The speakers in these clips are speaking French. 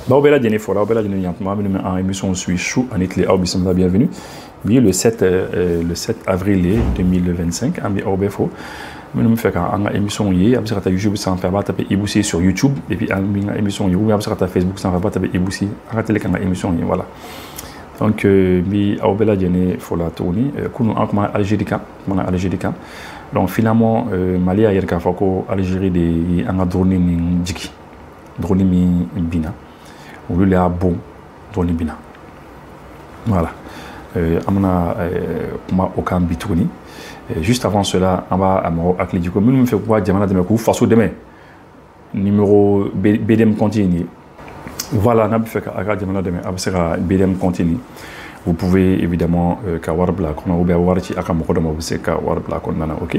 Baobela Djene Fola, Baobela Djene Yantma, en émission Suis Chou, en Italie, Aubissamda, bienvenue. Oui, le 7 avril 2025, en Aubefo, nous fait une émission hier, après ça YouTube sans faire taper Iboussi sur YouTube, et puis une émission hier, après ça Facebook sans faire taper Iboussi, arrêtez les canaux émission hier, voilà. Donc, mi Aubela Djene Fola Tony, nous avons Algérie, donc finalement, Mali a yerka fako Algérie de anga drone ni jiki, drone mi bina. Ou le a bon drone bina. Voilà. Amna kuma aucun bitouni. Juste avant cela, on va à Moro Aklediko. Nous me fait quoi Diamana de Mekou face au demain. Numéro BDM continue. Voilà, n'a pas fait qu'à Diamana de Mekou. BDM continue. Vous pouvez évidemment kawar black on a ouvert warti akamokodama vous c'est kawar black on a ok.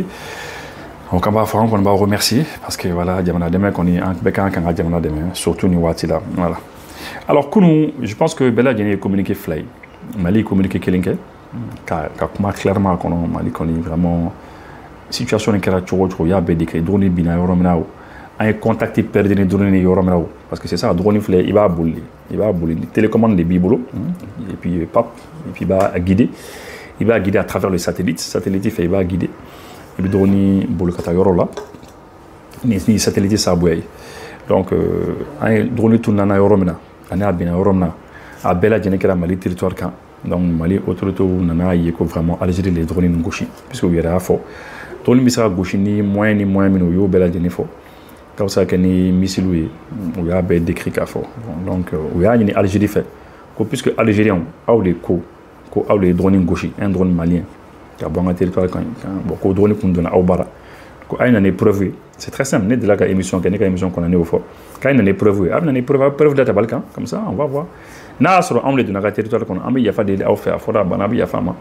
Donc on va remercier parce que voilà Diamana demain qu'on est un bécan quand Diamana demain surtout ni wati là voilà. Alors je pense que Bella Djene communiqué fly Mali communiqué kelinke ka kuma clairement qu'on Mali qu'on est vraiment situation en kera chogo ya be décret drone bina yoromnao un contacté perdre les drone yoromnao parce que c'est ça drone fly il va bouler télécommande des bibolo et puis pap et puis il va guider à travers le satellite il va guider et puis drone bolo kata yoro là ni satellite ça boy donc un drone tourne na yoromna ana bina yoromna a Bella Djene kera Mali territoire kan donc Mali autorité nana yeko vraiment Algérie les drones gauche puisque il y a fort drone mi sera gauche ni moins mino yo Bella Djene fort comme ça que ni missilu ou ya be décrit ka fort donc ou ya ni Algérie fait puisque algérien ou les drones gauche un drone malien qui a bon territoire quand beaucoup drone qu'on donne au bara ko ay na épreuve c'est très simple de la émission qu'on a né au fort quand une épreuve preuve data balkan comme ça on va voir na sur amle de na territoire qu'on a ya fa de au faire fora banabi ya fama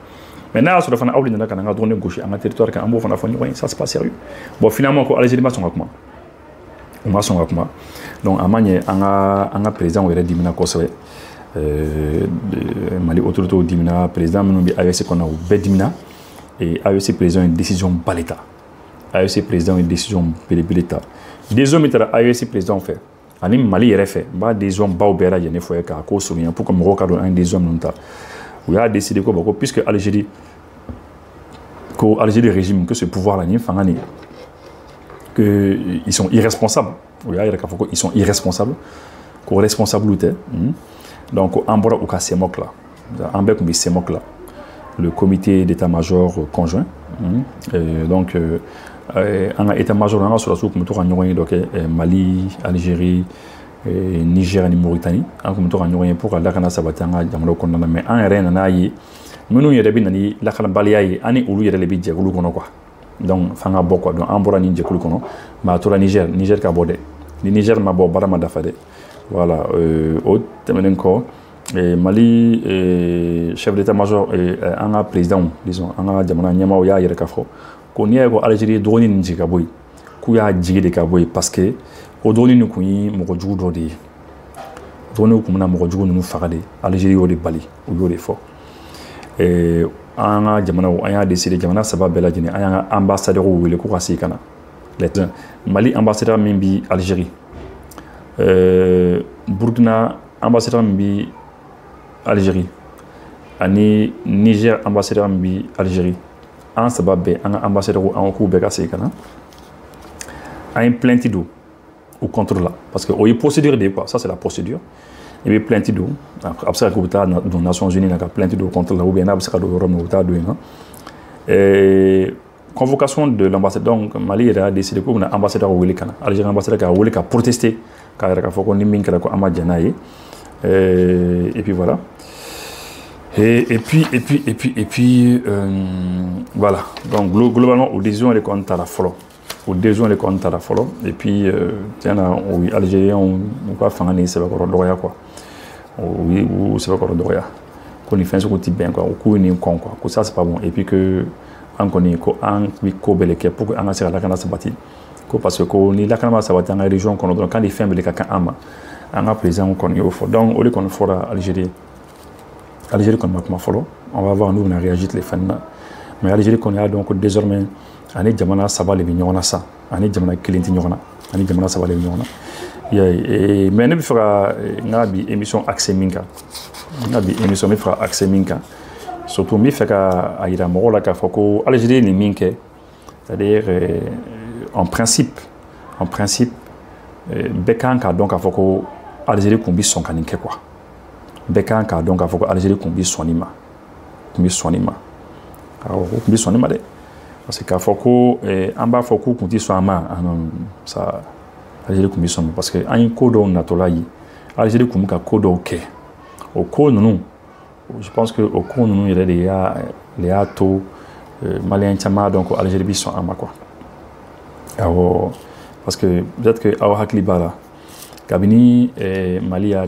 mais na sur fana awli na kana drone gauche en territoire quand ambo fana foni ça c'est pas sérieux bon finalement ko Algérie ma son akuma donc amanye anga président wera dimina ko sewe Mali autorité dimina président minu bi AEC qu'on a bedimina et AEC président une décision baleta AEC président une décision beleta des hommes étaient AEC président fait ani Mali fait ba des hommes ba obera yene foye ka ko souvenir pour comme rokado un des hommes nonta où a décidé ko bako puisque Algérie régime que ce pouvoir là ni fangani que ils sont irresponsables ils sont irresponsables ko responsabilité donc ambora ou ka semok là ambek mbi semok là le comité d'état-major conjoint donc un état-major on a sur la soupe muto kanyoy donc Mali Algérie Niger et Mauritanie en muto kanyoy pour la kana sabatanga jamalo konna mais en rien na yi menu yere bi nani la kala baliyayi ani ulu yere le bi jegulu kono quoi donc fanga bokko donc ambora ni jekulu kono ma to la Niger ka bodé ni Niger ma bo barama dafade voilà au temenen ko Mali chef d'état-major un président disons un jamana nyama o ya yere ka fo ko ni ko Algérie drone ni jika boy ku ya jigi de ka boy parce que o drone ni ku yi mo ko jugu do de drone ku na mo ko jugu nu fagade Algérie o de bali o yo de fo anga jamana o aya décidé jamana saba Bella Djene aya ambassadeur o wele ko kasi kana lettre Mali ambassadeur mbi Algérie Burkina ambassadeur mbi Algérie ani Niger ambassadeur mbi Algérie en sababé un ambassadeur en coup beka sekana un plainte d'eau ou contre là parce que il procédure de quoi ça c'est la procédure il y a plainte d'eau après ça que dans Nations Unies na plainte d'eau contre là ou bien après ça do Rome ta do et convocation de l'ambassadeur donc Mali a décidé que l'ambassadeur Wele Kana Algérie ambassadeur Wele Ka protester car il faut qu'on nimmin que ko Amadjana et puis voilà et puis voilà donc globalement au décision les comptes à la follow et puis tiens oui Algérien on va faire un c'est pas doya quoi oui ou c'est pas doya qu'on y fait ce côté bien quoi au coup ni con quoi que ça c'est pas bon et puis que on connaît ko an oui ko beleke pour que on a la kana sabati ko parce que ni la kana sabati en région qu'on donc quand les femmes les kaka ama on a présent qu'on y au fond donc au lieu qu'on fera Algérie comme ma follow on va voir nous on a réagi les fans mais Algérie qu'on a donc désormais ani jamana saba le bi ɲɔgɔn na sa ani jamana kelen tɛ ɲɔgɔn na ani jamana saba le bi ɲɔgɔn na mais ne bɛ fɛ ka n ka bi émission accès min kan n ka bi émission n bɛ fɛ ka accès min kan surtout n bɛ fɛ ka a yira mɔgɔw la k'a fɔ ko Algérie ni min kɛ c'est-à-dire en principe bɛɛ kan k'a dɔn k'a fɔ ko Algérie kun bɛ sɔn ka nin kɛ quoi bɛɛ kan k'a dɔn k'a fɔ ko Algérie kun bɛ sɔn nin ma awɔ o kun bɛ sɔn nin ma dɛ parce que k'a fɔ ko an b'a fɔ k'u kun tɛ sɔn a ma ça Algérie kun bɛ sɔn parce que an ye ko dɔw natɔla ye Algérie kun bɛ ka ko dɔw kɛ o ko ninnu je pense que o ko ninnu yɛrɛ de y'a to maliyɛn caman dɔn ko Algérie bɛ sɔn a ma quoi awɔ parce que peut-être que aw hakili b'a la kabini Mali y'a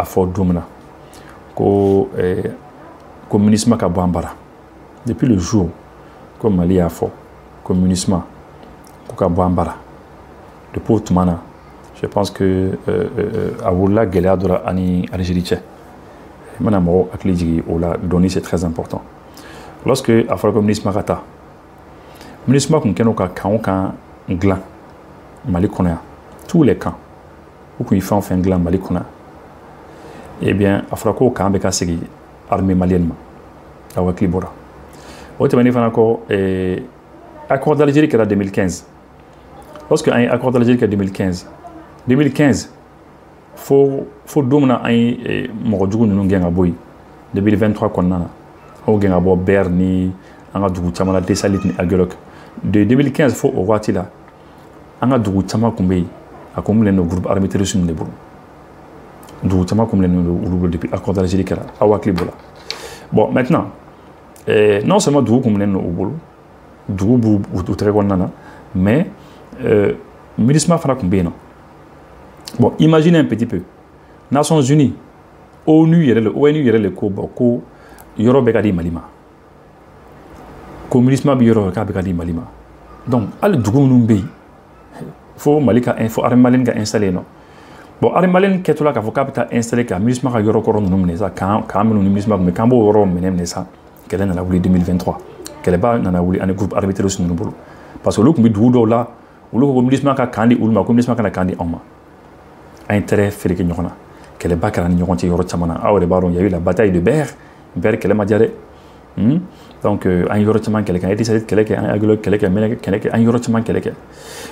fɔ don min na ko communisme ka bɔ an bara depuis le jour ko Mali y'a fɔ communisme ko ka bɔ an bara depuis o tuma na je pense que a wulila gɛlɛya dɔ la ani Algérie cɛ n bɛna mɔgɔw hakili jigin o la dɔɔni c'est très important lorsque a fɔra ko MINUSMA ka taa MINUSMA kun kɛlen don ka kan o kan dilan Mali kɔnɔ yan tous les camps u kun ye fɛn o fɛn dilan Mali kɔnɔ yan eh bien a fɔra k'o kan bɛ ka segin armée malienne ma aw hakili bɔra o tɛmɛnen fana kɔ accord d'Algérie kɛra 2015 lorsque an ye accord d'Algérie kɛ 2015 fo don min na an ye mɔgɔ jugu ninnu gɛn ka bɔ yen 2023 kɔnɔna na anw gɛn ka bɔ Ber ni an ka dugu caman na Desalit ni Aguelok de 2015 fo o waati la an ka dugu caman kun bɛ yen a kun minɛnen don groupe armé terroriste ninnu de bolo dugu caman kun minɛnen don olu bolo depuis accord d'Algérie kɛra aw hakili b'o la bon maintenant non seulement dugu kun minɛnen don u bolo dugu b'u tɛgɛ kɔnɔna na mais MINUSMA fana kun bɛ yen nɔ bon imaginez un petit peu Nations Unies ONU yɛrɛ le ko bon ko yɔrɔ bɛ ka di Mali ma ko MINUSMA bɛ yɔrɔ k'a bɛ ka di Mali ma donc hali dugu minnu bɛ yen fo Mali ka fo armée malienne ka installer non bon armée malienne kɛtɔla k'a fɔ k'a bɛ taa installer ka MINUSMA ka yɔrɔ kɔrɔ ninnu minɛ sa kan minnu ni MINUSMA kun bɛ k'an b'o yɔrɔ minɛ sa kɛlɛ nana wuli 2023 kɛlɛba nana wuli ani groupe armé terroriste ninnu bolo parce que olu kun bɛ dugu dɔw la olu ko MINUSMA ka kan di olu ma ko MINUSMA kana kan di anw ma an ye tɛrɛ fereke ɲɔgɔn na kɛlɛba kɛra ni ɲɔgɔn cɛ yɔrɔ caman na aw yɛrɛ b'a dɔn il y a eu la bataille de Ber kɛlɛ ma diya dɛ donc an ye yɔrɔ caman kɛlɛ kɛ an ye Desalit kɛlɛ kɛ an ye Aguelok kɛlɛ kɛ Mɛnɛkɛ kɛlɛ kɛ an ye yɔrɔ caman kɛlɛ kɛ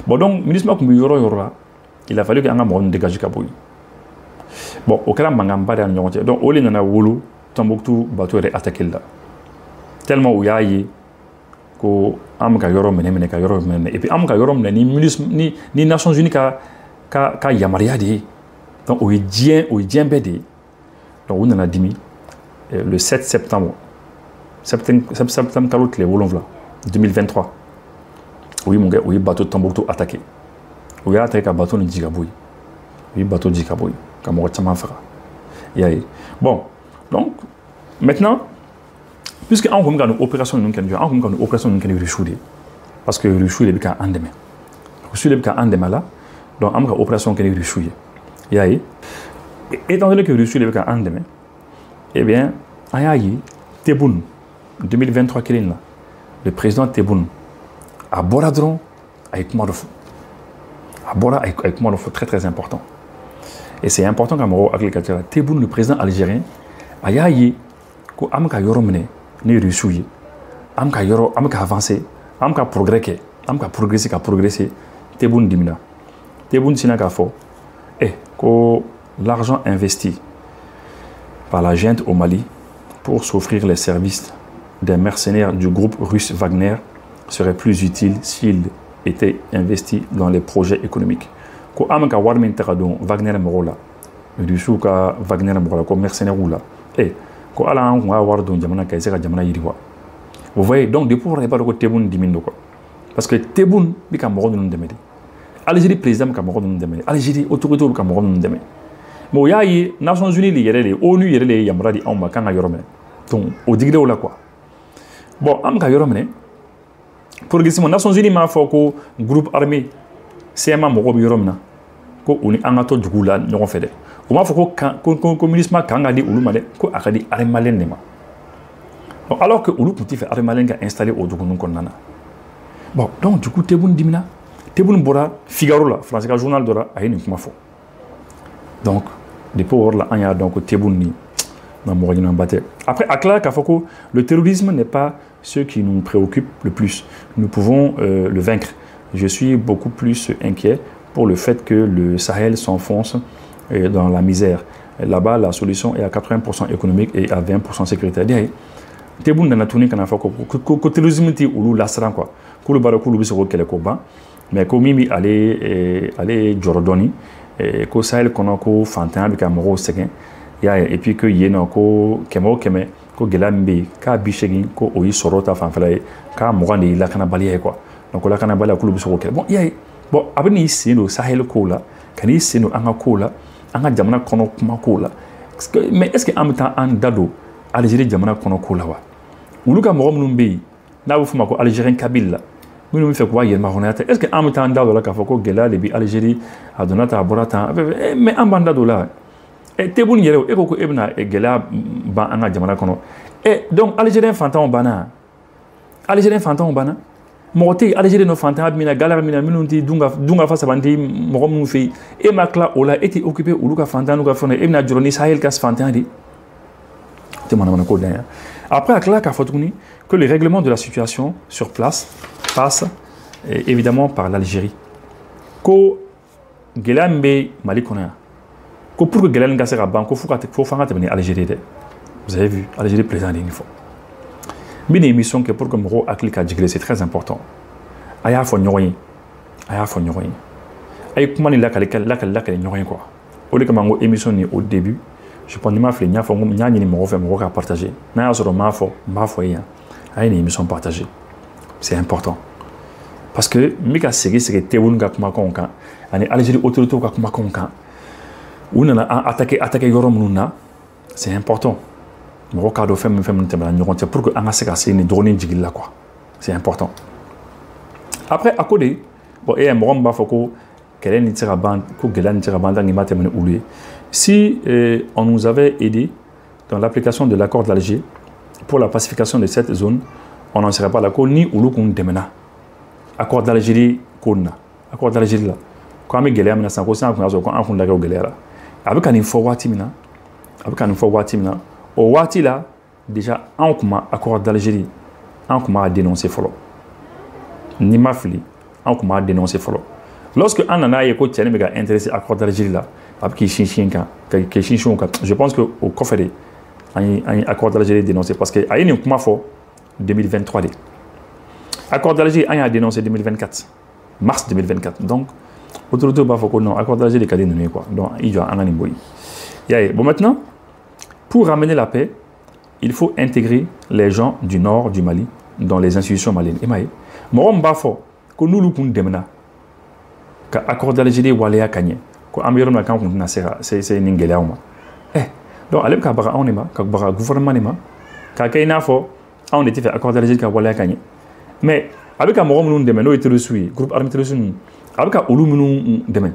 bon donc MINUSMA kun bɛ yɔrɔ o yɔrɔ la il a fallu que an ka mɔgɔ ninnu dégage ka bɔ yen bon o kɛra mankanba de y'an ni ɲɔgɔn cɛ donc o de nana wolo Tombouctou bateau yɛrɛ attaquer la tellement u y'a ye ko an bɛ ka yɔrɔ minɛ ka yɔrɔ minɛ et puis an bɛ ka yɔrɔ minɛ ni Nations Unies ka yamaruya de ye donc o ye diɲɛ bɛɛ de ye donc u nana dimi le 7 septembre kalo tile 7 2023 u ye mun kɛ u ye bateau Tombouctou attaqué u y'a attaqué ka bateau nin jigin ka bɔ yen u ye bateau jigin ka bɔ yen ka mɔgɔ caman faga i y'a ye bon donc maintenant puisque an kun bɛ ka nin opération ninnu kɛ ni jɔn an kun bɛ ka nin opération ninnu kɛ ni Russiw de ye parce que Russiw de bɛ k'an dɛmɛ Russiw de bɛ k'an dɛmɛ la donc an bɛ ka opération kɛ ni Russiw ye i y'a ye étant donné que Russiw de bɛ k'an dɛmɛ eh bien an y'a ye Tebboune 2023 kelen na le président Tebboune a bɔra dɔrɔn a ye kuma dɔ fɔ a bɔra a ye kuma dɔ fɔ très très important et c'est important ka mɔgɔw hakili ka ca la Tebboune le président algérien a y'a ye ko an bɛ ka yɔrɔ minɛ ni Russiw ye an bɛ ka avancer an bɛ ka progrès kɛ an bɛ ka progresser Tebboune dimina Tebboune sina k'a fɔ ko l'argent investi par la junte au Mali pour s'offrir les services des mercenaires du groupe russe Wagner serait plus utile s'il était investi dans les projets économiques. Ko an bɛ ka wari min ta ka don Wagner mɔgɔw la Russiw ka Wagner mɔgɔw la ko mercenaires la ko ala an kun ka wari don jamana ka se ka jamana yiriwa vous voyez donc depuis on pas ko Tebboune dimine do quoi parce que Tebboune bi ka mɔgɔ ninnu dɛmɛ de Algérie président ka mɔgɔ ninnu dɛmɛ Algérie autorité ka mɔgɔ ninnu dɛmɛ mais o y'a ye Nations Unies yɛrɛ de ONU yɛrɛ de ye yamaruya di anw ma k'an ka yɔrɔ minɛ donc o digilen o la quoi bon an bɛ ka yɔrɔ minɛ progressivement Nations Unies m'a fɔ ko groupe armé CMA mɔgɔw bɛ yɔrɔ min na ko u ni an ka to duguw la ɲɔgɔn fɛ dɛ o m'a fɔ ko MINUSMA kan ka di olu ma dɛ ko a ka di armée malienne de ma Alors que olu kun ti fɛ adamaden ka installé o dugu kɔnɔna na. Bon, donc du coup Tebboune dimina. Tebboune bɔra Figaro la, français ka journal dɔ la, a ye nin kuma fɔ. Donc depuis o yɔrɔ la an y'a dɔn ko Tebboune ni na mɔgɔ ɲinanba tɛ. Après a tilala k'a fɔ ko le terrorisme n'est pas ce qui nous préoccupe le plus. Nous pouvons le vaincre. Je suis beaucoup plus inquiet pour le fait que le Sahel s'enfonce dans la misère. Là-bas, la solution est à 80% économique et à 20% sécuritaire. Tebboune nana tuguni kana fɔ ko terrorisme ti olu lasiran quoi. K'olu b'a dɔn k'olu bɛ se k'o kɛlɛ k'o ban. Mais ko min bɛ ale jɔrɔ dɔɔni. Ko Sahel kɔnɔ ko fantanya bɛ ka mɔgɔw sɛgɛn. Et puis que yen nɔ ko kɛmɛ o kɛmɛ ko gɛlɛya min bɛ yen k'a bi segin ko o y'i sɔrɔ ta fanfɛla ye k'a 20 de y'i lakanabaliya ye quoi. Donc lakanabaliya k'olu bɛ se k'o kɛlɛ. Bon, bon a bɛ n'i sen don Sahel kow la ka n'i sen don an ka kow la an ka jamana kɔnɔ kuma kow la. Mais est-ce que an bɛ taa an da don Algérie jamana kɔnɔ kow la wa? Olu ka mɔgɔ minnu bɛ yen n'a bɛ f'o ma ko Algérien Kabyle la minnu bɛ fɛ k'u ka yɛlɛma hɔrɔnya tɛ. Est-ce que an bɛ taa an da don la k'a fɔ ko gɛlɛya de bɛ Algérie a donna tan a bɔra tan mais an b'an da don la. Tebboune yɛrɛ e ko ko e bɛna gɛlɛya ban an ka jamana kɔnɔ. Donc Algérien fantanw banna. Algérien fantanw banna. Mɔgɔ tɛ yen Algérie nɔ fantanya bɛ min na galère min na minnu tɛ dunga fa saba tɛ mɔgɔ minnu fɛ yen e ma tila o la e tɛ occupé olu ka fantanya n'u ka fɛnw na e bɛna jɔrɔ ni Sahel ka fantanya de. Tɛ manamana ko dan yan. Après, à cela, que le règlement de la situation sur place passe évidemment par l'Algérie. Que Gélambe Mali connaît. Que pour que Gélambe gasse à banque, faut faire un Algérie. Vous avez vu, Algérie présente une fois. Mais une émission que pour que Moro applique à Djigré, c'est très important. Aya fo nyoyin. Aya fo nyoyin. Ay comment il a calé nyoyin quoi. Au lieu que mango émission ni au début. Je pense que je vais vous partager. Je vais une émission partagée. C'est important. Parce que je sais que c'est Tebboune qui a Algérie autorité qui a attaqué c'est important. Pour que c'est important. Après, à côté, si on nous avait aidé dans l'application de l'accord d'Alger pour la pacification de cette zone, on n'en serait pas là. Ni ou l'on demena. Accord d'Algérie, accord d'Algérie là. Quand on a galère, on a un galère. Avec un info watimina, avec un info watimina, au wati là, déjà, on a accord d'Algérie, on a dénoncé follow. Ni ma fili, on a dénoncé follow. Lorsque on en a écouté, on a intéressé à l'accord d'Algérie là. Je pense qu'au coffre, un accord d'Algérie dénoncé parce qu'il y a une comment fort 2023. Accord d'Algérie a dénoncé 2024, mars 2024. Donc, autour de non, accord d'Algérie est dénoncé quoi. Donc, il y a un an. Bon, maintenant, pour ramener la paix, il faut intégrer les gens du nord du Mali dans les institutions maliennes. Et moi, je suis que nous nous demandons que l'accord d'Algérie Waléa Kanye. C'est une guerre. Donc, allez, on est là, gouvernement est là, on était fait accord d'Algérie avec Waléa Kanye. Mais avec un moment où nous demandons, nous sommes groupe armé terroriste, avec un Oulu nous demandons.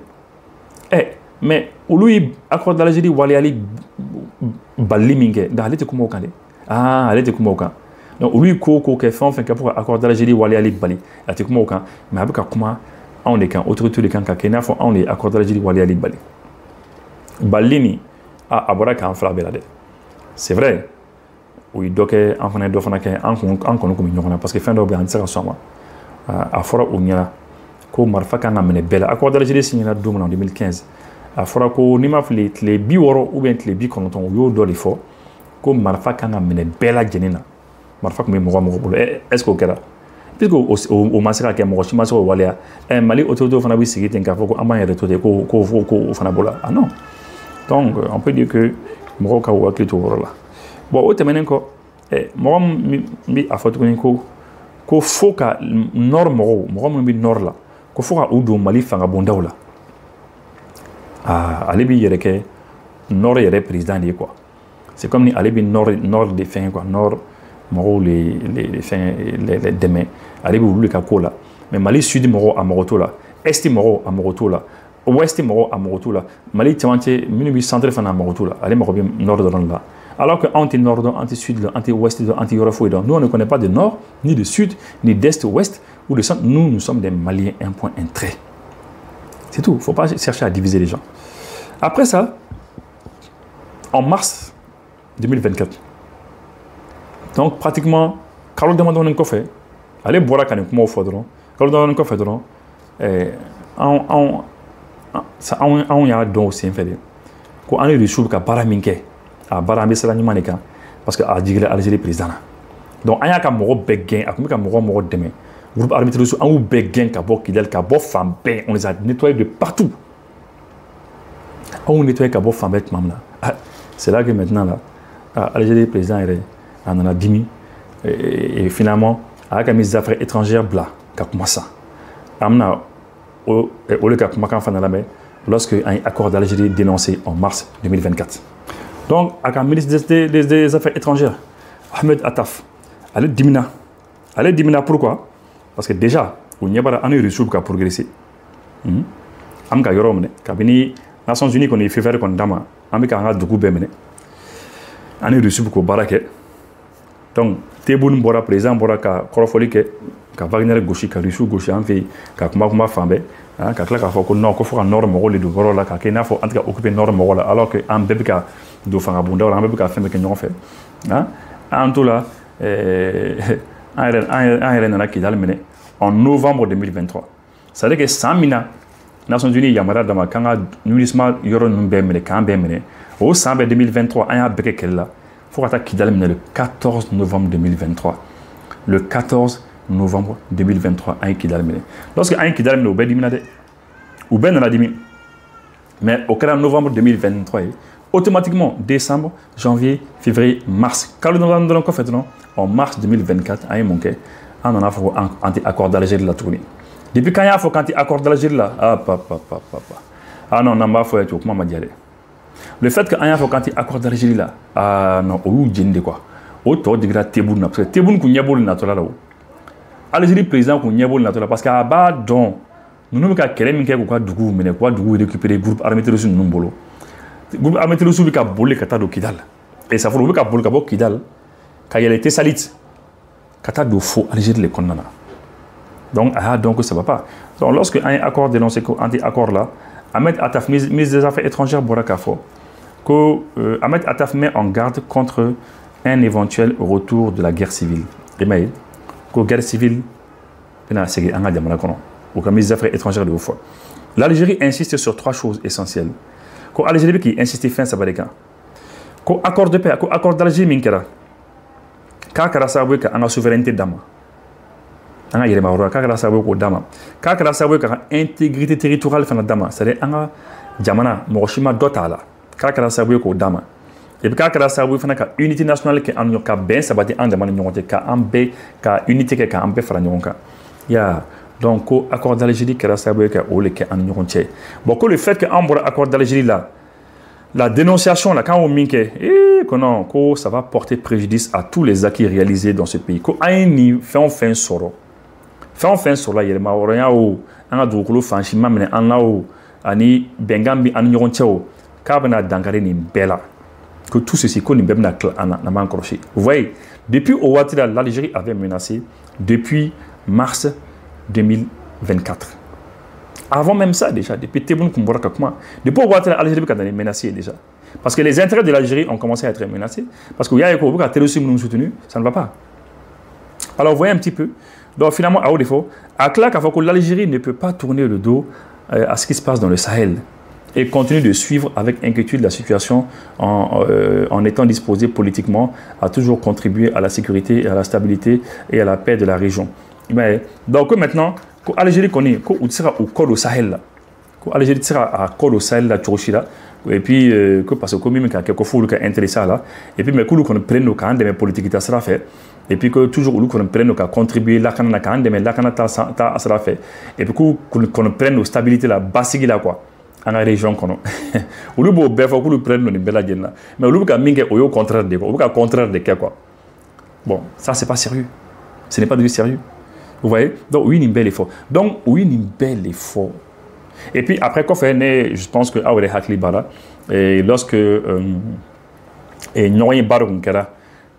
Mais Oulu accord d'Algérie Waléa Bali Mingue, d'aller te comment au Kandé. Ah, allez te comment au Kandé. Donc, Oulu Koko, qui fait enfin pour accord d'Algérie Waléa Bali, à te comment au Kandé. Mais avec un comment on est quand autorité de quand Kenya font on est accord d'Algérie Waléa Bali. Balini a abora kan fla belade. C'est vrai. Oui, donc en fana do fana ke en kono ko nyona parce que fin do be an sera soma. A fora unya ko marfa kan amene bela accord d'Algérie signé en 2015. A fora ko ni ma fli les bi woro ou bien les bi konoton yo do li fo ko marfa kan amene bela jenina. Marfa ko me mo bolo est-ce que kera puisque au masira ke mo chima so Waléa Mali autorité fana bi sigi ten ka fo ko amanya retourner ko fana bola. Ah non. Donc, on peut dire que Moro ka wakli to là. Bon, au temenen ko Moro mi a fatu ko foka nord Moro mi nord là. Ko foka udu Mali fanga bondaw la. Ah, alibi yere ke nord yere président di quoi. C'est comme ni alibi nord des fins quoi, nord Moro les fins les demain. Alibi ulu ka ko là. Mais Mali sud Moro a Moroto là. Est Moro a Moroto là. Ouest Moro à Morotoula, Mali Tianté, Minubi centre Fana Morotoula, allez Morobim nord de là. Alors que anti-nord, anti-sud, anti-ouest, anti-eurofo, nous on ne connaît pas de nord, ni de sud, ni d'est, ouest, ou de centre. Nous sommes des Maliens, un point, un trait. C'est tout. Il ne faut pas chercher à diviser les gens. Après ça, en mars 2024, donc pratiquement, quand on demande un fait, allez boire quand on fait quand on demande un fait, on y a donc aussi un fait. Quand on est reçu ka bara minke, a bara mbesala nyumaneka, parce que a digre Algérie président. Donc on y a ka mogo beggen, a ka mogo demain. Groupe armé reçu en ou beggen ka bo kidal ka bo fambe, on les a nettoyés de partout. On nettoie ka bo fambe mamna. C'est là que maintenant là, Algérie président en a dimi et finalement avec la ministre des Affaires étrangères bla ka kuma ça. Amna au le ka kuma kan fanala mais lorsque un accord d'Algérie dénoncé en mars 2024. Donc avec la ministre des Affaires étrangères Ahmed Attaf, allez dimina pourquoi? Parce que déjà on y a pas un reçu pour progresser. Am ka yoro mene kabini Nations Unies qu'on est fait faire qu'on dama am ka nga dugu be mene an reçu pour barake. Donc Tebboune bora président bora ka korofoli ke ka Wagner gauche ka reçu gauche en fait ka kuma fambe ka kla ka foko non ko fo ka nord mo le do boro la ka ke na fo en tout cas occuper nord mo la alors que am bebe ka do fanga bunda wala am bebe ka fembe ke ñon fait en tout là en Kidal mene en novembre 2023. Ça veut dire que 100 mina Nations Unies yamara dama kanga nulisma yoro numbe mene kan be mene au 100 2023 an ya beke kella faut que Kidal mene le 14 novembre 2023. Le 14 novembre 2023 an Kidal mene. Lorsque an Kidal mene au be dimina de ou ben na dimi. Mais au 4 novembre 2023 automatiquement décembre, janvier, février, mars. Quand nous avons fait en mars 2024, on a fait un anti-accord d'Algérie la tournée. Depuis quand il y a fait un anti-accord d'Algérie là, ah non, on n'a pas fait comment m'a dit. Le fait qu'il y a fait un anti-accord d'Algérie là, ah non, au de quoi? Au taux de grade Tebboune, parce que Tebboune qu'on y a beau le naturel là. Algérie président qu'on y a beau le naturel parce qu'à bas donc nous n'avons qu'à quel minke quoi du coup mais quoi du coup récupérer groupe armé terroriste nous bolo. Groupe armé terroriste bi ka bolé kata do Kidal et ça faut ka bolé ka bo Kidal quand il était salit kata do faux Algérie les condamna donc donc ça va pas. Donc lorsque un accord dénoncé anti accord là Ahmed Attaf ministre des Affaires étrangères Borakafo que Ahmed Attaf met en garde contre un éventuel retour de la guerre civile et mais que guerre civile na c'est un diamana kono au ministre des Affaires étrangères de fois. L'Algérie insiste sur trois choses essentielles. Ko Algérie qui insiste fin sabareka. Ko accord de paix, ko accord d'Algérie minkera. Ka kara sabu ka anga souveraineté dama. Anga yirema ro ka kara sabu ko dama. Ka kara sabu ka intégrité territoriale fana dama. C'est-à-dire anga jamana moshima dotala. Ka kara sabu ko dama. Et puis ka kara sabu fana ka unité nationale ke an yoka ben sabati an jamana nyonte ka ambe ka unité ka ambe fara nyonka. Ya donc, l'accord d'Algérie qui reste avec le bon, le fait que l'accord d'Algérie là, la dénonciation là, quand on minke, ça va porter préjudice à tous les acquis réalisés dans ce pays. Quand on fait un soro, là, il y a ma oreille ou un adoukou franchement mais en là où ani bengambi an nyoncheo, kabana dangare ni bella. Que tout ceci qu'on n'y n'a pas accroché. Vous voyez, depuis Ouattara, l'Algérie avait menacé depuis mars 2024. Avant même ça déjà, depuis Tebboune Koumbora Kakma, depuis Ouattara, l'Algérie est menacée déjà. Parce que les intérêts de l'Algérie ont commencé à être menacés. Parce qu'il y a un terrorisme nous soutenu, ça ne va pas. Alors vous voyez un petit peu. Donc finalement, à haut défaut, à claque, l'Algérie ne peut pas tourner le dos à ce qui se passe dans le Sahel et continue de suivre avec inquiétude la situation en étant disposée politiquement à toujours contribuer à la sécurité, à la stabilité et à la paix de la région. Mais, donc maintenant, l'Algérie connaît qu'on sera au col au Sahel, l'Algérie sera à col au Sahel la Tchouchila, et puis que parce que comme il y a quelques fous qui sont intéressés là, et puis mais que nous prennent nos camps de politiques qui sera fait, et puis que toujours nous prennent nos camps contribuer là quand on a camp de mais là quand on a sera fait, et puis qu'on prenne nos stabilités là, basique là quoi. En la région qu'on a. Ou le beau bœuf, ou le prenne nos belles là, mais ou le cas mingue au contraire de quoi, au cas contraire de quoi. Bon, ça c'est pas sérieux, ce n'est pas du sérieux. Vous voyez? Donc, oui, une belle effort. Donc, oui, une belle effort. Et puis, après, je pense que et lorsque et Nyoye Baro Kunkara.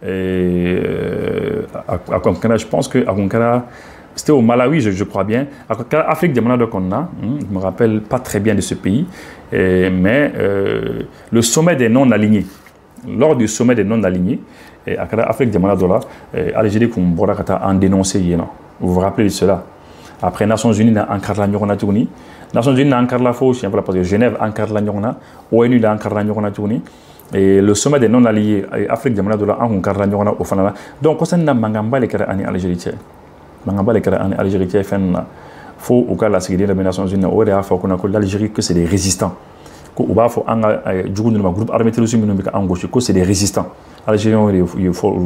À Kunkara, je pense que à Kunkara, c'était au Malawi, je crois bien. À Kunkara, Afrique de Manado Konna, je ne me rappelle pas très bien de ce pays, mais le sommet des non-alignés, lors du sommet des non-alignés, à Afrique de Manado, Algérie Kumborakata en dénoncé. Vous vous rappelez de cela? Après Nations Unies, dans Ankara Nyorona Touni, Nations Unies, dans Ankara Fauche, parce que Genève, Ankara Nyorona, ONU, dans Ankara Nyorona Touni. Et le sommet des non-alliés, Afrique de Manado, en Ankara Nyorona au Fanala. Donc, quand on a Mangamba, les Kara en Algérie, Mangamba, les Kara en Algérie, faut au cas de la sécurité des Nations Unies, au faut qu'on a l'Algérie que c'est des résistants. Au bas, faut un groupe armé terroriste, que c'est des résistants. Algériens, il faut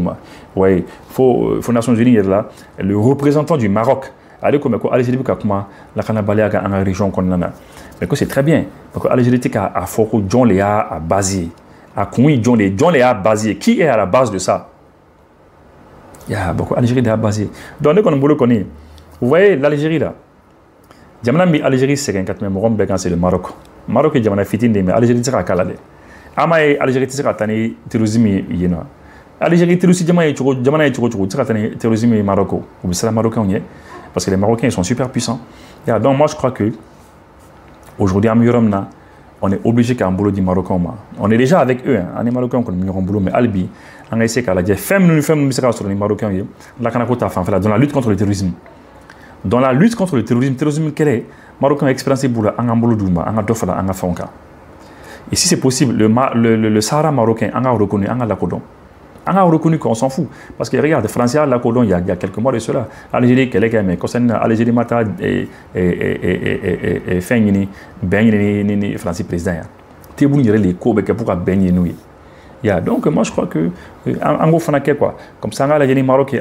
ouais, faut Nations Unies là, le représentant du Maroc. Allez comme Algérie comment la Canabalia en région qu'on a. Mais que c'est très bien parce que Algérie a fort John Léa a basé. À Koui John Léa a basé. Qui est à la base de ça? Il y a beaucoup Algérie a basé. Donc on boulot connaît. Vous voyez l'Algérie là. Jamana mi Algérie c'est quand c'est le Maroc. Maroc est jamana fitine mais Algérie c'est à Calais. Amaye Algérie c'est à tani terrorisme yéna. Algérie terrorisme jamana c'est à tani terrorisme Maroc. Ou c'est la Marocain parce que les Marocains ils sont super puissants. Donc moi je crois que aujourd'hui à Muromna on est obligé qu'un boulot du Marocain. On est déjà avec eux, on est Marocains qu'on a un boulot mais Albi on a essayé qu'à la dire femme sur les Marocains la Kanakota dans la lutte contre le terrorisme. Dans la lutte contre le terrorisme quel est Marocain expérience boulot un boulot d'ouma un dofala un fonka. Et si c'est possible le Sahara marocain on a reconnu un lacodon. On a reconnu qu'on s'en fout. Parce que regarde, Français à la Codon, il y a quelques mois de cela. Algérie, quel est mais concernant Algérie, Mata et Fengini, Ben Français président. Tu es bon, il y a les courbes pour Ben nous. Donc, moi, je crois que en gros, quoi. Comme ça, Algérie, Maroc,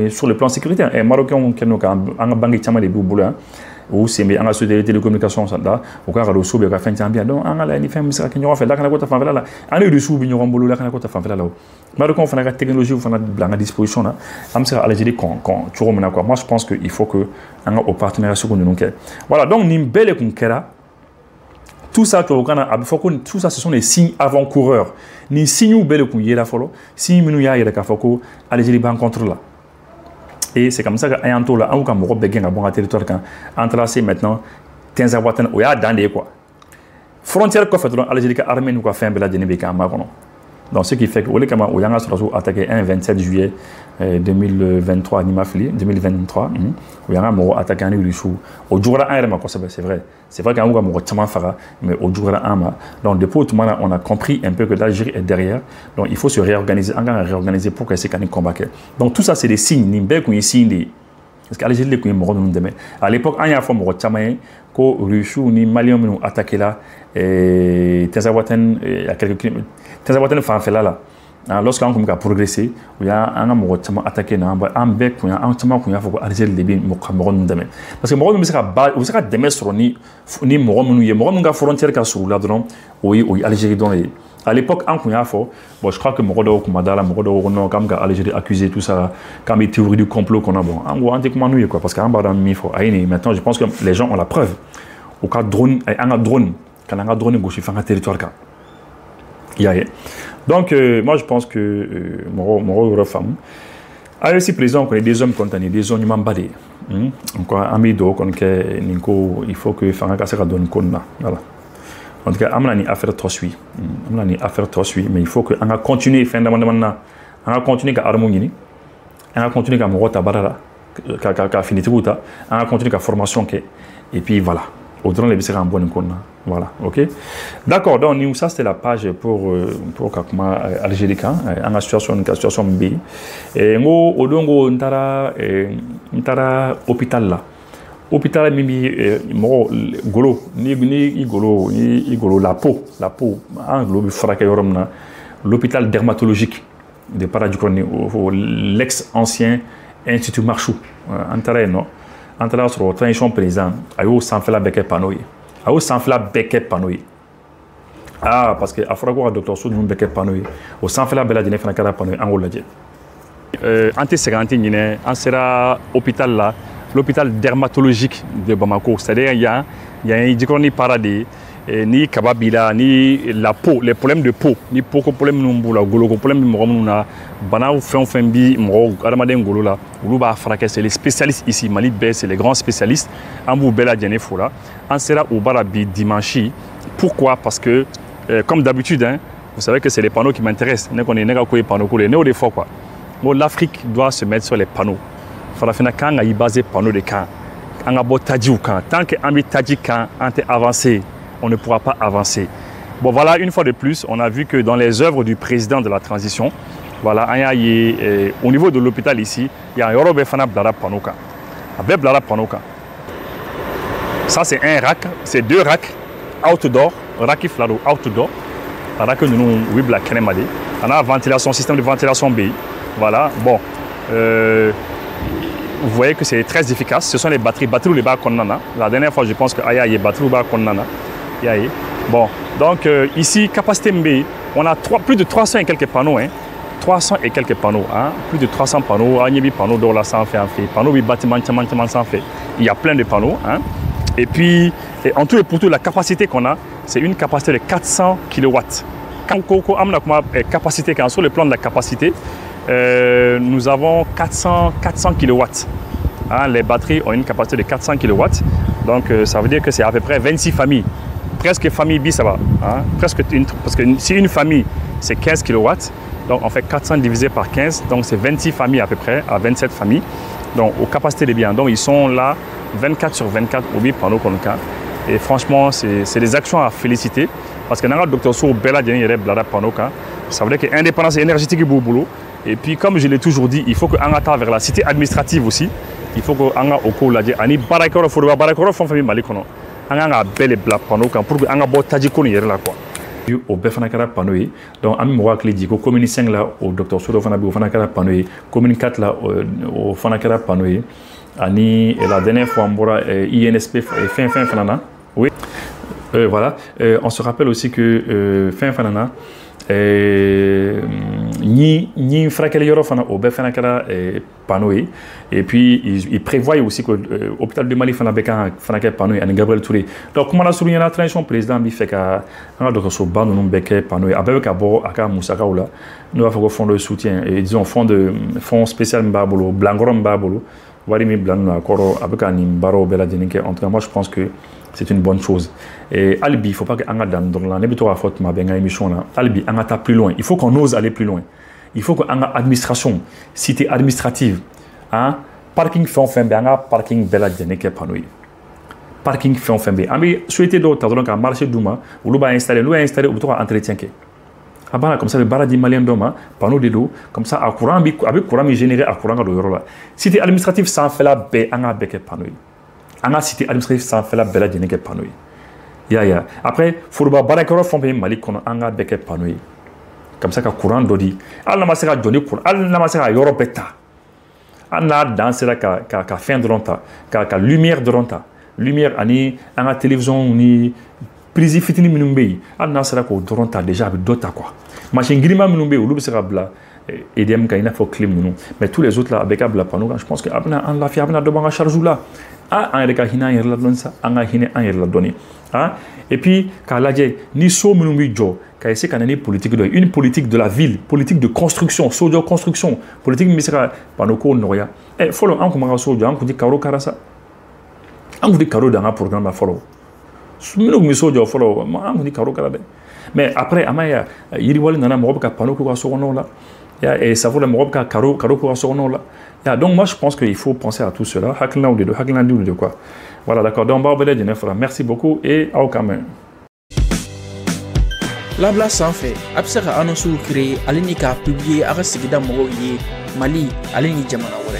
sur le plan sécuritaire. Et Marocain, on a un banque de boulot. Ou c'est mais en a des télécommunications ça là au cas reçu bien fait bien donc en a la ni fait misra ki ñoo fait la kana ko ta fa là en reçu bi ñoo mbulu la kana ko ta fa là Maroc on fait la technologie on fait la disposition là am ça Algérie kon tu remena quoi. Moi je pense que il faut que on a au partenariat sur nous voilà donc ni belle kun kera tout ça tout ça ce sont des signes avant-coureurs ni signes belle kun yera folo signes minu ya yera ka foko Algérie ban contre là. Et c'est comme ça qu'un tour là, on a un béguin à bon territoire quand entrelacé maintenant, Tinzawaten ou ya dans les quoi. Frontière quoi fait l'Algérie armée nous quoi fait un bel adénébé à Maroc. Donc ce qui fait que au lieu que on a attaqué un 27 juillet 2023 Nimafli 2023 où il y a un attaqué un Ruchou au jour là un c'est vrai qu'un mot tellement fara mais au jour là un donc depuis tout on a compris un peu que l'Algérie est derrière donc il faut se réorganiser réorganiser pour que ces canons combattent. Donc tout ça c'est des signes nimbe qu'on signe parce que l'Algérie les qu'on mort nous demain à l'époque un y a fois mort tamaye ko Ruchou ni Malien nous attaqué là et Tinzawaten il y a quelques kilomètres Tinzawaten fait là lorsqu'on commence à progresser, il y a un moment où attaqué un bec, il y a un moment où il faut Algérie les bien Moron demain. Parce que Moron nous sera demain sur ni Moron nous frontière qui sur là dedans, oui Algérie dans les. À l'époque, en bon, je crois que Moron Kumadala, Moron comme Algérie accusé tout ça, comme les théories du complot qu'on a bon. En gros, anti-comment quoi, parce qu'en bas dans Mifo, maintenant je pense que les gens ont la preuve. Au cas drone, un drone, quand on a drone gauche, il fait un territoire quand. Donc, moi je pense que mon femme, a aussi présent qu'on est des hommes contenus, des hommes mambadés. Encore amido qu'on il faut que Fanga sera donné qu'on voilà. En tout cas, amna affaire trop suit, mais il faut que on a continué fondamentalement, on a continué à harmonie, on a continué à morota barara, qu'à finir tout ça, on a continué à formation et puis voilà. Au-delà les bisera en bonne conna. Voilà, ok. D'accord, donc nous ça c'était la page pour Kakuma Algérie en situation B. Et ngo odongo ntara hôpital là. Hôpital mimi mo golo ni golo la peau en globe fraka yoromna l'hôpital dermatologique de Paradjikoni l'ex-ancien Institut Marchou antara no antara sur transition président ayo sanfela beke panoyi. Ayo sanfela beke panoyi. Ah parce que afrago docteur Sou nous beke panoyi au sanfela bela dine fana kara panoyi angola je. Anté 50 ñine en sera hôpital là, l'hôpital dermatologique de Bamako, c'est-à-dire il y a un Djikoni paradis ni kaba bila ni la peau, les problèmes de peau, ni peau problème nous la golo problème nous na bana fɛn bi mɔgɔ adamaden golo la olu b'a furakɛ c'est les spécialistes ici Mali bɛɛ c'est les grands spécialistes an b'u bɛɛ lajɛlen fo la an sera u bara bi dimanche pourquoi parce que comme d'habitude hein, vous savez que c'est les panneaux qui m'intéressent ne kɔni ne ka ko ye panneau ko le ne o de fɔ quoi bon l'Afrique doit se mettre sur les panneaux farafina kan ka i baser panneau de kan an ka bɔ tajiw kan tant que an bi taji kan an tɛ avancer on ne pourra pas avancer. Bon voilà, une fois de plus, on a vu que dans les œuvres du président de la transition, voilà, au niveau de l'hôpital ici, il y a un Yorobe Fana Blara Panoka. Avec Blara Panoka. Ça c'est un rack, c'est 2 racks outdoor, rack flado outdoor. Rack que nous oui la Kenemade. On a ventilation, système de ventilation B. Voilà, bon. Vous voyez que c'est très efficace. Ce sont les batteries ou les bas Konana. La dernière fois, je pense que Aya y a batterie ou bas Konana. Bon, donc ici, capacité MB, on a plus de 300 et quelques panneaux. Hein. 300 et quelques panneaux. Hein. Plus de 300 panneaux. Panneaux d'or là, ça fait un fait. Panneaux, bâtiment, ça fait. Il y a plein de panneaux. Hein. Et puis, en tout et pour tout, la capacité qu'on a, c'est une capacité de 400 kW. Quand on a une capacité, sur le plan de la capacité, nous avons 400 kW. Hein. Les batteries ont une capacité de 400 kW. Donc, ça veut dire que c'est à peu près 26 familles. Presque famille B, ça va. Hein? Presque parce que si une famille, c'est 15 kW, donc on fait 400 divisé par 15, donc c'est 26 familles à peu près, à 27 familles. Donc, aux capacités des biens. Donc, ils sont là 24 sur 24 au panneau qu'on a. Et franchement, c'est des actions à féliciter. Parce que dans le docteur Sou, Bella Djenye, Blada Panoka, ça veut dire que l'indépendance énergétique est boulot. Et puis, comme je l'ai toujours dit, il faut qu'on aille vers la cité administrative aussi. Il faut qu'on aille au cours de la Barakoro, Barakoro, famille Malikono. On a un bel panneau pour que on a beau tadjiko ni là quoi. Au Befanakara panneau donc ami moi qui dit que commune 5 là au docteur Sodo Fanabi au Fanakara panneau commune 4 là au Fanakara panneau ani et la dernière fois on bora INSP fin fanana oui voilà on se rappelle aussi que fin fanana ni fraquel yoro fana au Befanakara panneau et puis il prévoit aussi que l'hôpital de Mali fana beka fanakara panneau et Gabriel Touré donc comment la souligné la transition président bi fait ka on a donc so ban nous beka panneau avec abo aka musaka oula nous avons fond de soutien et disons fond spécial mbabolo blangoro mbabolo wari mi blan na koro avec un baro bela denike en tout cas moi je pense que c'est une bonne chose. Et Albi, il ne faut pas qu'on dans la nébitoire faute ma benga émission là. Albi, on va plus loin. Il faut qu'on ose aller plus loin. Il faut qu'on ait administration, cité administrative, hein, parking fait en fin de parking bella deneke panouille. Parking fait en fin de. Ami souhaité d'autres donc à marché d'Ouma, où l'on va installer, où tu entretien que. Abana comme ça le baradi malien d'Oma, panneau de l'eau, comme ça à courant avec courant généré à courant de l'euro là. Cité administrative sans faire la baie en a beke panouille. On a cité administratif sans faire la belle dîner panouille. Ya. Après, Fourouba Barakoro font payer Mali qu'on a bec panouille. Comme ça, qu'à courant d'odi. Al n'a pas donné pour Al n'a pas Europe. On a dansé là qu'à fin de longtemps, qu'à lumière de longtemps. Lumière, ani, à la télévision, ni prise fitini minumbe. Al n'a pas qu'au Doronta déjà avec d'autres quoi. Machine grima minumbe ou l'obsera bla. EDM qui a fait clim nous. Mais tous les autres là avec Abla Pano, je pense que Abna en la fiable de Banga Charjoula. Ah, un reka hina la donne ça, un hina la donne. Ah, et puis Kalaje ni so minumbi jo, car c'est une politique de la ville, politique de construction, sojo construction, politique misera Panoko Noya. Eh, follow un comment sojo, un coup dit Karo Karasa. Un coup dit Karo dans un programme à follow. Mino misojo follow, un coup dit Karo Karade. Mais après, Amaya, Yiriwal nana Moroka Panoko à son nom là. Et ça vaut le Moroka Karo à son nom là. Donc moi je pense qu'il faut penser à tout cela. Haklina ou de quoi. Voilà, d'accord. Donc merci beaucoup et au Cameroun. Labla sans fait. Absera annonce créé Alenika publié à Sigida Moye Mali Aleni Jamana Wore.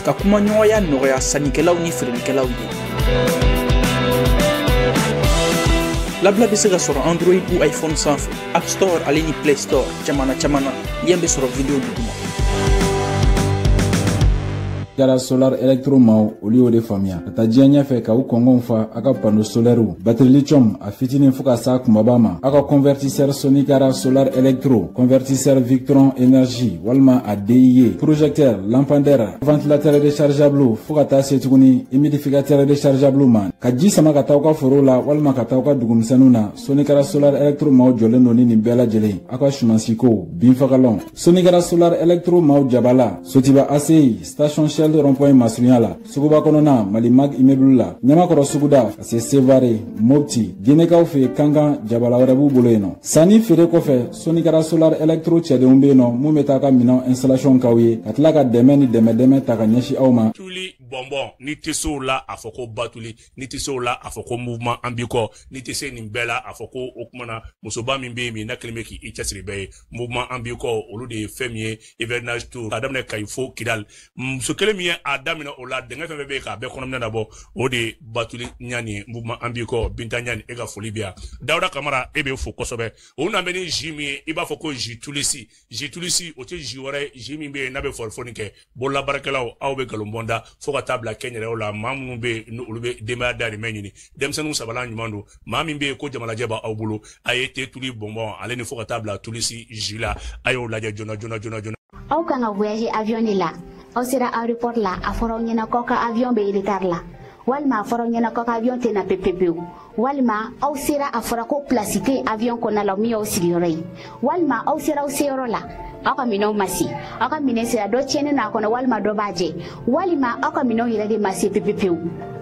Kakuma nyoya noya sanikelaw ni frikelaw yi. Labla bisera sur Android ou iPhone sans fait. App Store aleni Play Store chamana yembe sur vidéo duguma. kɛra solar electro maaw olu y'o de faamuya ka taa diɲɛ ɲɛfɛ ka u kɔngɔw fa a ka panneau solaire batterie lithium a fitinin fo ka sa kumaba ma a ka convertisseur Sony kɛra solar electro convertisseur Victron énergie walima a DIE projecteur lampadaire ventilateur rechargeable fo ka taa se tuguni humidificateur rechargeable ma ka ji sama ka taa ka foro la walima ka taa ka dugumisɛnninw na Sony kɛra solar electro maaw jɔlen don ni nin bɛɛ lajɛlen a ka sumansiko binfagalanw Sony kɛra solar electro maaw jabala Sotiba ACI station Shell rond-point Masurunya la suguba kɔnɔna Mali Mag immeuble la Ɲamakɔrɔ suguda ka se Sevare Mopti Ginekaw fɛ Kankan jabala wɛrɛ b'u bolo yen nɔ sanni feere kɔfɛ Sony kɛra solar electro cɛdenw bɛ yen nɔ mun bɛ taa ka minɛn installation k'aw ye ka tila ka dɛmɛ ni dɛmɛ ta ka ɲɛsin aw ma tuli bonbon ni tɛ se o la a fɔ ko batuli ni tɛ se o la a fɔ ko mouvement ambikɔ ni tɛ se nin bɛɛ la a fɔ ko o kumana musoba min bɛ yen min na kelen bɛ k'i cɛsiri bɛɛ ye mouvement ambikɔ olu de ye fɛn min ye hivernage tour k'a daminɛ Kayi fo Kidal muso kelen min ye a daminɛ o la dɛngɛ fɛn fɛn bɛ yen k'a bɛɛ kɔnɔminɛ labɔ o de ye batuli ɲani mouvement ambikɔ Binta ɲani e ka foli bɛ yan Dawuda Kamara e bɛ fo kosɛbɛ o na bɛ ni ji min ye i b'a fɔ ko ji tulisi o tɛ ji wɛrɛ ji min bɛ yen n'a bɛ fɔlifɔni kɛ bololabaarakɛlaw aw bɛ nkalon bɔnda fo ka taa bila kɛnyɛrɛw la maa minnu bɛ yen olu bɛ denbaya dahirimɛ ɲini denmisɛnninw sabalan ɲuman don maa min bɛ yen ko jamanajɛ b'aw bolo a ye te tuli bɔnbɔn ale ni fo ka taa bila tulisi ji la a y'o lajɛ joona. Aw kan ka voyager avion de la aw sera aéroport la a fɔra aw ɲɛna k'aw ka avion bɛ retard la walima a fɔra aw ɲɛna k'aw ka avion tɛ na pepepewu walima aw sera a fɔra ko place tɛ avion kɔnɔna la min y'aw sigiyɔrɔ ye walima aw sera aw seyɔrɔ la aw ka minɛnw ma se aw ka minɛn sera dɔ tiɲɛnen n'a kɔnɔ walima dɔ b'a jɛ walima aw ka minɛnw yɛrɛ de ma se pepepewu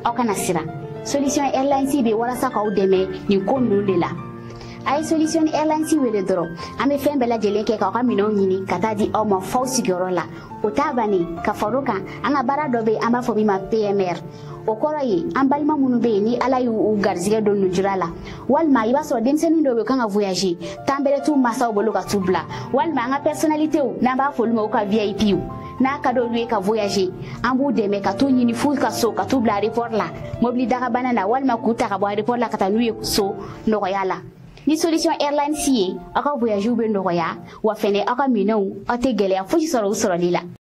aw kana siran Solution Airlines bɛ walasa k'aw dɛmɛ nin ko ninnu de la a ye Solution Airlines wele dɔrɔn an bɛ fɛn bɛɛ lajɛlen kɛ k'aw ka minɛnw ɲini ka taa di aw ma f'aw sigiyɔrɔ la o t'a bannen ka far'o kan an ka baara dɔ bɛ yen an b'a fɔ min ma PMR o kɔrɔ ye an balima minnu bɛ yen ni Ala y'u garizigɛ don nujura la walima i b'a sɔrɔ denmisɛnnin dɔw bɛ kan ka voyager temps bɛrɛ t'u masaw bolo ka t'u bila walima an ka personnalitéw n'an b'a fɔ olu ma u ka VIP n'a ka d'olu ye ka voyager an b'u dɛmɛ ka t'u ɲini f'u ka so ka t'u bila aéroport la mobili dagabana na walima k'u ta ka bɔ aéroport la ka taa n'u ye so nɔgɔya la ni Solution Airlines ye aw ka voyagew bɛ nɔgɔya wa fɛnɛ aw ka minɛnw aw tɛ gɛlɛya fosi sɔrɔ u sɔrɔli la